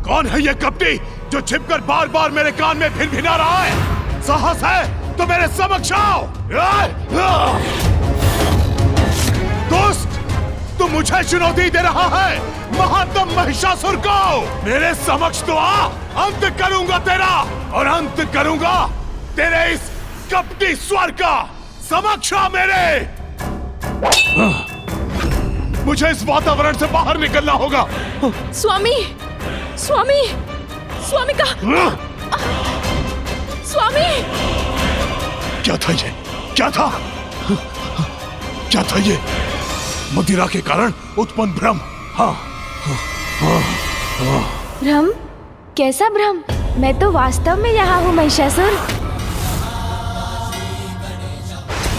कौन है ये कपटी जो छिपकर बार बार मेरे कान में भिनभिना रहा है? साहस है तो मेरे समक्ष आओ। दोस्त, तू मुझे चुनौती दे रहा है, महानतम महिषासुर को। मेरे समक्ष तो आ, अंत करूंगा तेरा, और अंत करूंगा तेरे इस कपटी स्वर का। समक्ष आ मेरे। मुझे इस वातावरण से बाहर निकलना होगा। स्वामी, स्वामी, स्वामी का स्वामी। क्या था ये? क्या था? क्या था ये? मदिरा के कारण उत्पन्न भ्रम। हाँ, भ्रम? कैसा भ्रम? मैं तो वास्तव में यहाँ हूँ महिषासुर।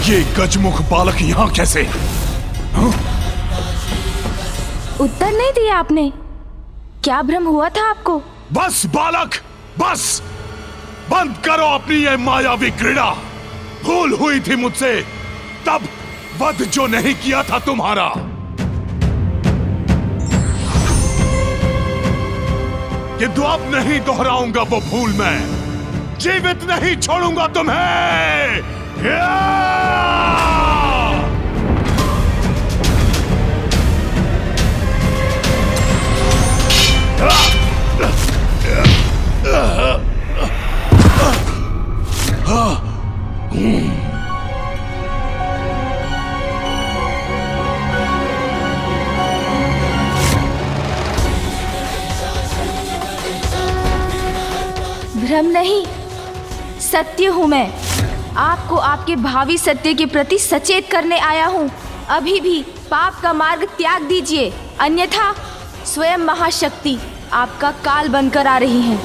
ये गजमुख बालक यहाँ कैसे? हाँ? उत्तर नहीं दिया आपने। क्या भ्रम हुआ था आपको? बस बालक, बस बंद करो अपनी ये मायावी क्रीड़ा। भूल हुई थी मुझसे तब वध जो नहीं किया था तुम्हारा। किंतु अब नहीं दोहराऊंगा वो भूल मैं। जीवित नहीं छोड़ूंगा तुम्हें। भ्रम नहीं, सत्य हूँ मैं। आपको आपके भावी सत्य के प्रति सचेत करने आया हूँ। अभी भी पाप का मार्ग त्याग दीजिए, अन्यथा स्वयं महाशक्ति आपका काल बनकर आ रही हैं।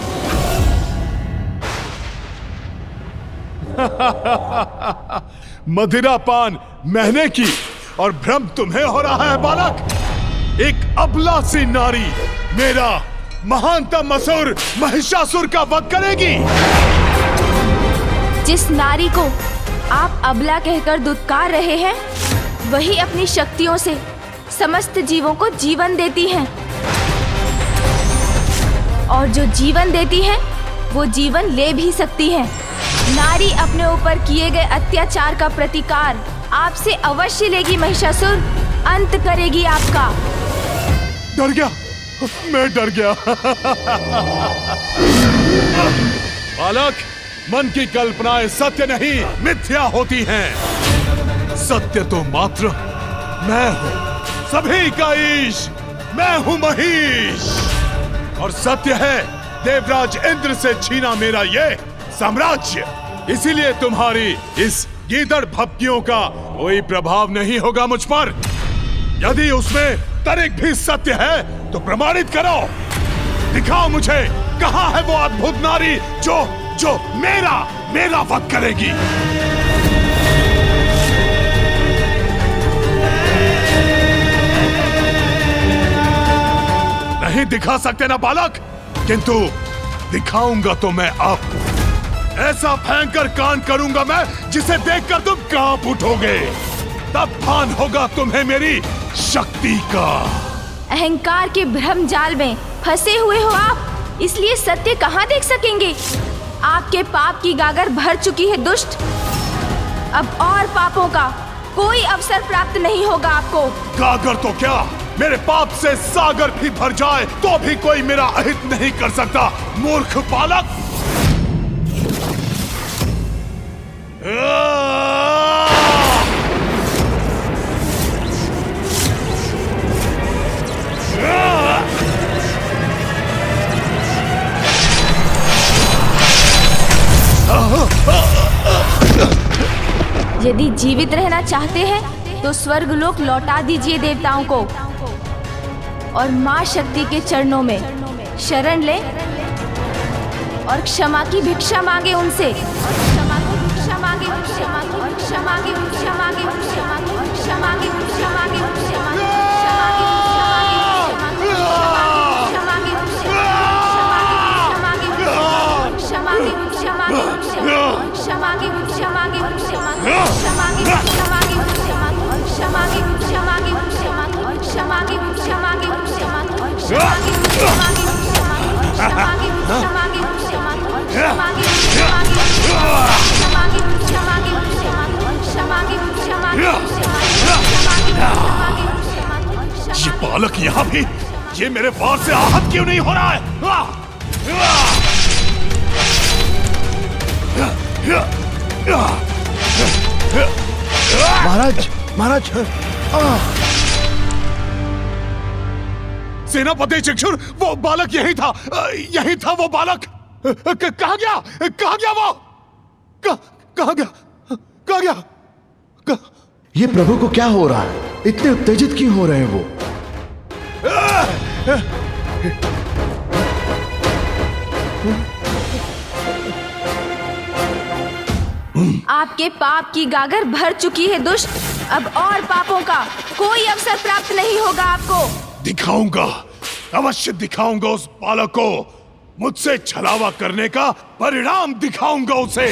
मदिरा पान मैंने की और भ्रम तुम्हें हो रहा है बालक। एक अबला सी नारी मेरा महानतम असुर महिषासुर का वध करेगी। जिस नारी को आप अबला कहकर दुत्कार रहे हैं, वही अपनी शक्तियों से समस्त जीवों को जीवन देती हैं। और जो जीवन देती हैं, वो जीवन ले भी सकती हैं। नारी अपने ऊपर किए गए अत्याचार का प्रतिकार आपसे अवश्य लेगी महिषासुर, अंत करेगी आपका। डर गया, मैं डर गया। बालक, मन की कल्पनाएं सत्य नहीं मिथ्या होती हैं। सत्य तो मात्र मैं हूँ, सभी का ईश मैं हूँ महिष। और सत्य है देवराज इंद्र से छीना मेरा ये साम्राज्य। इसीलिए तुम्हारी इस गीदड़ भपकियों का कोई प्रभाव नहीं होगा मुझ पर। यदि उसमें तनिक भी सत्य है तो प्रमाणित करो। दिखाओ मुझे कहाँ है वो अद्भुत नारी जो मेरा वध करेगी। नहीं दिखा सकते ना बालक, किंतु दिखाऊंगा तो मैं आपको। ऐसा भयंकर कांड करूंगा मैं जिसे देखकर तुम कांप उठोगे। तब भान होगा तुम्हें मेरी शक्ति का। अहंकार के भ्रम जाल में फंसे हुए हो आप, इसलिए सत्य कहाँ देख सकेंगे। आपके पाप की गागर भर चुकी है दुष्ट। अब और पापों का कोई अवसर प्राप्त नहीं होगा आपको। गागर तो क्या, मेरे पाप से सागर भी भर जाए तो भी कोई मेरा अहित नहीं कर सकता, मूर्ख बालक। यदि जीवित रहना चाहते हैं तो स्वर्गलोक लौटा दीजिए देवताओं को और मां शक्ति के चरणों में शरण ले और क्षमा की भिक्षा मांगे उनसे। क्षमा की भिक्षा मांगे, क्षमा की भिक्षा मांगे, भिक्षा मांगे, क्षमा की भिक्षा मांगे, भिक्षा मांगे, क्षमा की ये बालक यहाँ भी, ये मेरे वार से आहत क्यों नहीं हो रहा है? महाराज, महाराज, सेनापति चक्षुर, वो बालक यही था, यही था वो बालक। कहाँ गया, कहाँ गया वो? कहाँ गया, कहाँ गया? ये प्रभु को क्या हो रहा है? इतने उत्तेजित क्यों हो रहे हैं वो? आपके पाप की गागर भर चुकी है दुष्ट। अब और पापों का कोई अवसर प्राप्त नहीं होगा आपको। दिखाऊंगा, अवश्य दिखाऊंगा उस बालक को। मुझसे छलावा करने का परिणाम दिखाऊंगा उसे।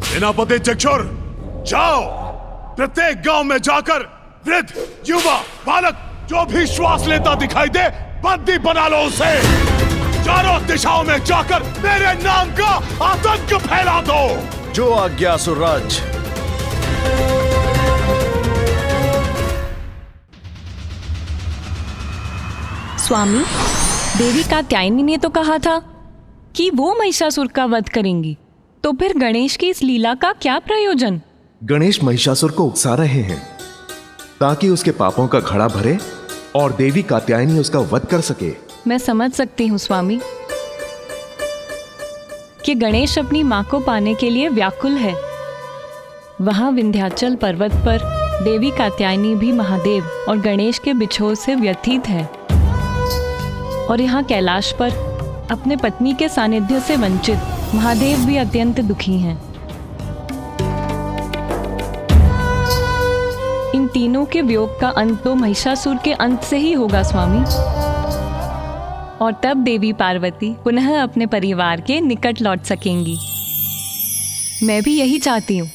सेनापति चक्षुर, जाओ प्रत्येक गांव में जाकर वृद्ध, युवा, बालक जो भी श्वास लेता दिखाई दे बंदी बना लो उसे। चारों दिशाओं में जाकर मेरे नाम का आतंक फैला दो। जो आज्ञा सुरराज। स्वामी, देवी कात्यायनी ने तो कहा था कि वो महिषासुर का वध करेंगी, तो फिर गणेश की इस लीला का क्या प्रयोजन? गणेश महिषासुर को उकसा रहे हैं ताकि उसके पापों का घड़ा भरे और देवी कात्यायनी उसका वध कर सके। मैं समझ सकती हूँ स्वामी कि गणेश अपनी माँ को पाने के लिए व्याकुल है। वहाँ विंध्याचल पर्वत पर देवी कात्यायनी भी महादेव और गणेश के बिछोह से व्यथित है और यहाँ कैलाश पर अपने पत्नी के सानिध्य से वंचित महादेव भी अत्यंत दुखी हैं। इन तीनों के वियोग का अंत तो महिषासुर के अंत से ही होगा स्वामी, और तब देवी पार्वती पुनः अपने परिवार के निकट लौट सकेंगी। मैं भी यही चाहती हूँ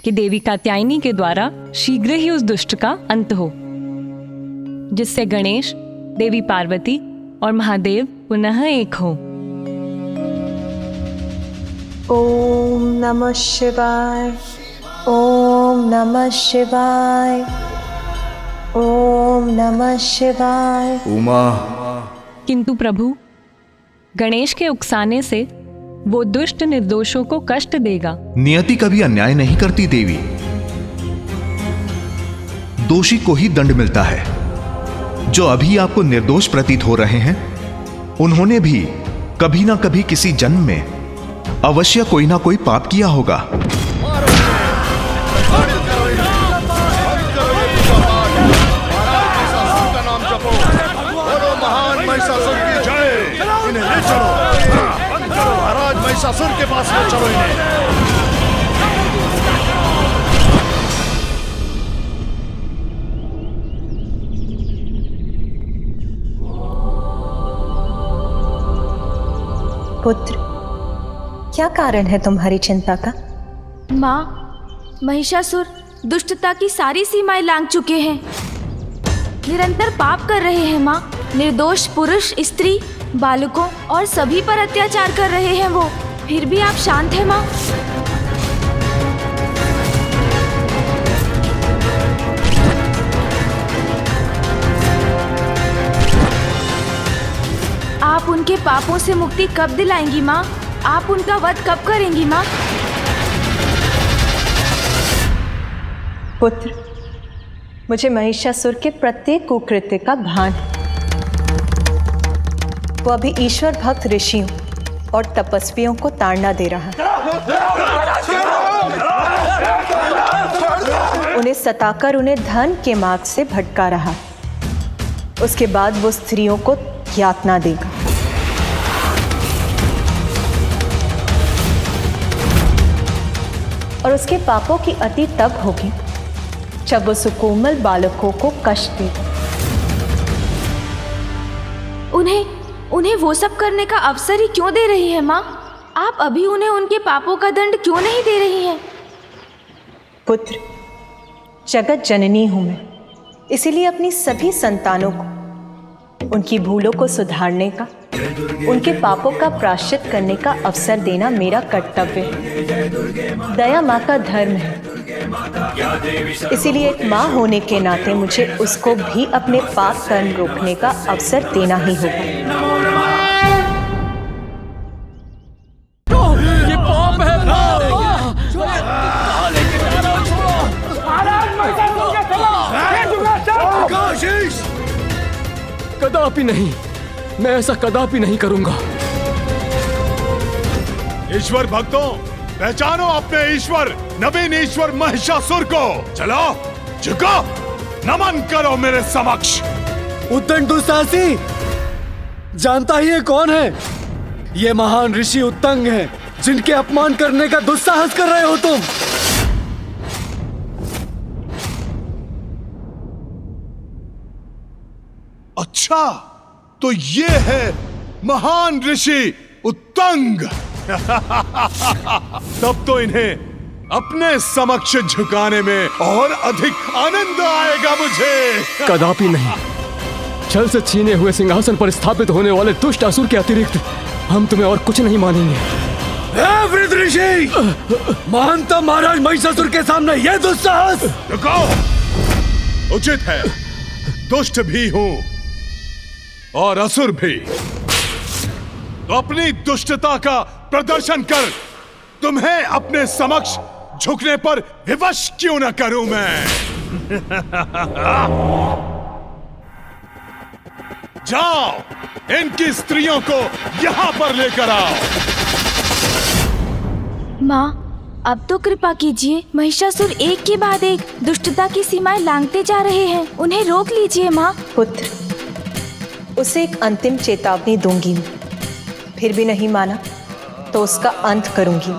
कि देवी कात्यायनी के द्वारा शीघ्र ही उस दुष्ट का अंत हो, जिससे गणेश, देवी पार्वती और महादेव पुनः एक हो। ओम नमः शिवाय, ओम नमः शिवाय, ओम नमः शिवाय। उमा। किंतु प्रभु, गणेश के उकसाने से वो दुष्ट निर्दोषों को कष्ट देगा। नियति कभी अन्याय नहीं करती देवी, दोषी को ही दंड मिलता है। जो अभी आपको निर्दोष प्रतीत हो रहे हैं, उन्होंने भी कभी ना कभी किसी जन्म में अवश्य कोई ना कोई पाप किया होगा। इन्हें ले चलो, महाराज महिषासुर के पास ले चलो इन्हें। पुत्र, क्या कारण है तुम्हारी चिंता का? माँ, महिषासुर दुष्टता की सारी सीमाएं लांघ चुके हैं, निरंतर पाप कर रहे हैं माँ। निर्दोष पुरुष, स्त्री, बालकों और सभी पर अत्याचार कर रहे हैं वो। फिर भी आप शांत हैं माँ? पापों से मुक्ति कब दिलाएंगी माँ? आप उनका वध कब करेंगी माँ? पुत्र, मुझे महिषासुर के प्रत्येक कुकृत्य का भान है। वो अभी ईश्वर भक्त ऋषियों और तपस्वियों को ताड़ना दे रहा है। उन्हें सताकर उन्हें धन के मार्ग से भटका रहा है। उसके बाद वो स्त्रियों को यातना देगा। और उसके पापों की अति तब होगी जब वो सुकोमल बालकों को कष्ट दे। उन्हें वो सब करने का अवसर ही क्यों दे रही है माँ? आप अभी उन्हें उनके पापों का दंड क्यों नहीं दे रही हैं? पुत्र, जगत जननी हूं मैं, इसीलिए अपनी सभी संतानों को उनकी भूलों को सुधारने का, उनके पापों का प्रायश्चित करने का अवसर देना मेरा कर्तव्य है। दया माँ का धर्म है, इसीलिए एक माँ होने के नाते मुझे उसको भी अपने पाप कर्म रोकने का अवसर देना ही होगा। ये पाप है कदापि नहीं, मैं ऐसा कदापि नहीं करूंगा। ईश्वर भक्तों, पहचानो अपने ईश्वर, नवीन ईश्वर महिषासुर को। चलो झुको, नमन करो मेरे समक्ष। उद्दंड दुस्साहसी, जानता ही है कौन है? ये महान ऋषि उत्तंग हैं, जिनके अपमान करने का दुस्साहस कर रहे हो तुम। अच्छा, तो ये है महान ऋषि उत्तंग। तब तो इन्हें अपने समक्ष झुकाने में और अधिक आनंद आएगा मुझे। कदापि नहीं। छल से छीने हुए सिंहासन पर स्थापित होने वाले दुष्ट असुर के अतिरिक्त हम तुम्हें और कुछ नहीं मानेंगे। वृद्ध ऋषि, मानता महाराज महिषासुर के सामने यह दुस्साहस। रुको, उचित है, दुष्ट भी हूं और असुर भी, तो अपनी दुष्टता का प्रदर्शन कर तुम्हें अपने समक्ष झुकने पर विवश क्यों न करूं मैं। जाओ, इनकी स्त्रियों को यहां पर लेकर आओ। माँ, अब तो कृपा कीजिए, महिषासुर एक के बाद एक दुष्टता की सीमाएं लांघते जा रहे हैं, उन्हें रोक लीजिए माँ। पुत्र, उसे एक अंतिम चेतावनी दूंगी, फिर भी नहीं माना तो उसका अंत करूंगी।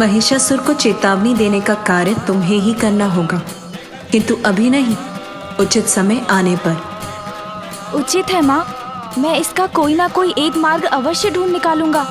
महिषासुर को चेतावनी देने का कार्य तुम्हें ही करना होगा, किंतु अभी नहीं, उचित समय आने पर। उचित है माँ, मैं इसका कोई ना कोई एक मार्ग अवश्य ढूंढ निकालूंगा।